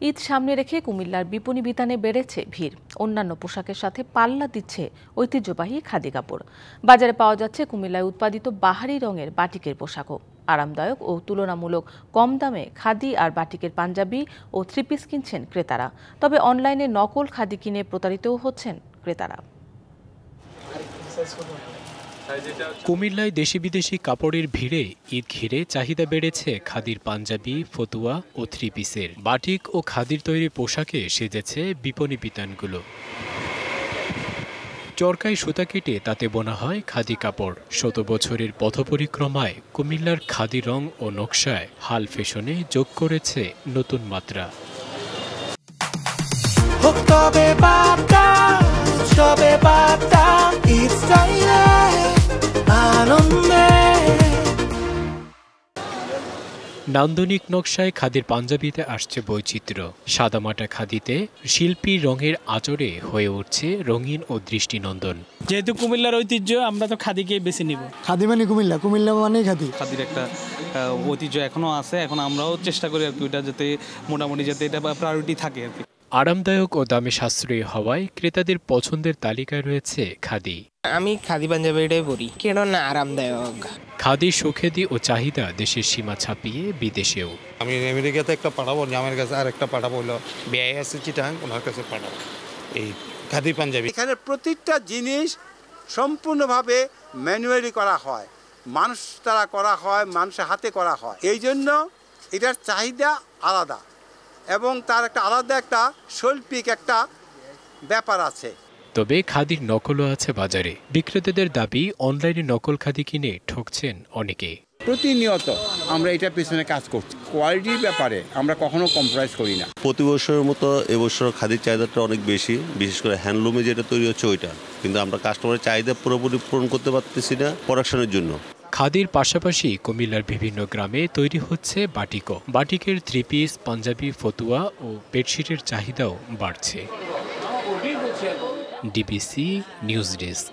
ঈদ সামনে রেখে কুমিল্লার বিপণী বিতানে বেড়েছে ভিড়। অন্যান্য পোশাকের সাথে পাল্লা দিচ্ছে ঐতিহ্যবাহী খাদি কাপড়। বাজারে পাওয়া যাচ্ছে কুমিল্লায় উৎপাদিত বাহারি রঙের বাটিকের পোশাকও। আরামদায়ক ও তুলনামূলক কম দামে খাদি আর বাটিকের পাঞ্জাবি ও থ্রি পিস কিনছেন ক্রেতারা। তবে অনলাইনে নকল খাদি কিনে প্রতারিতও হচ্ছেন ক্রেতারা। কুমিল্লায় দেশি বিদেশি কাপড়ের ভিড়ে ঈদ ঘিরে চাহিদা বেড়েছে খাদির পাঞ্জাবি, ফতুয়া ও থ্রি পিসের। বাটিক ও খাদির তৈরি পোশাকে সেজেছে বিপণী বিতানগুলো। চরকায় সুতা কেটে তাতে বোনা হয় খাদি কাপড়। শত বছরের পথপরিক্রমায় কুমিল্লার খাদি রং ও নকশায় হাল ফ্যাশনে যোগ করেছে নতুন মাত্রা। নান্দনিক নকশায় খাদির পাঞ্জাবিতে আসছে বৈচিত্র্য। সাদামাটা খাদিতে শিল্পী রঙের আঁচড়ে হয়ে উঠছে রঙিন ও দৃষ্টিনন্দন। যেহেতু কুমিল্লার ঐতিহ্য, আমরা তো খাদিকে বেছে নিব। খাদি মানে কুমিল্লা মানে খাদি। খাদির একটা ঐতিহ্য এখনো আছে। এখন আমরাও চেষ্টা করি আর কি ওটা যাতে মোটামুটি যাতে এটা প্রায়োরিটি থাকে আর কি। আরামদায়ক ও দামে সাশ্রয়ী হওয়ায় ক্রেতাদের পছন্দের তালিকায় রয়েছে খাদি। আমি খাদি পাঞ্জাবিটাই পরি, কেন না আরামদায়ক। খাদি সুখ্যাতি ও চাহিদা দেশের সীমা ছাপিয়ে বিদেশেও। আমি আমেরিকাতে একটা পাঠাবো, আমার কাছে আর একটা পাঠাবো হলো বিয়ে আছে চিটাং, ওনার কাছে পাঠাবো এই খাদি পাঞ্জাবি। এখানে প্রতিটা জিনিস সম্পূর্ণভাবে ম্যানুয়ালি করা হয়, মানুষ দ্বারা করা হয়, মানুষের হাতে করা হয়। এই জন্য এটার চাহিদা আলাদা এবং তার একটা আলাদা একটা শৈল্পিক একটা ব্যাপার আছে। তবে খাদির নকলও আছে বাজারে। বিক্রেতাদের দাবি, অনলাইনে নকল খাদি কিনে ঠকছেন অনেকে। প্রতিনিয়ত আমরা এটার পেছনে কাজ করছি। কোয়ালিটির ব্যাপারে আমরা কখনো কম্প্রোমাইজ করি না। প্রতি বছরের মতো এবছর খাদির চাহিদাটা অনেক বেশি, বিশেষ করে হ্যান্ডলুমে যেটা তৈরি হচ্ছে ওইটা, কিন্তু আমরা কাস্টমারের চাহিদা পুরোপুরি পূরণ করতে পারতেছি না প্রোডাকশনের জন্য। খাদির পাশাপাশি কুমিল্লার বিভিন্ন গ্রামে তৈরি হচ্ছে বাটিকও। বাটিকের থ্রি পিস, পাঞ্জাবি, ফতুয়া ও বেডশিটের চাহিদাও বাড়ছে। DBC news desk.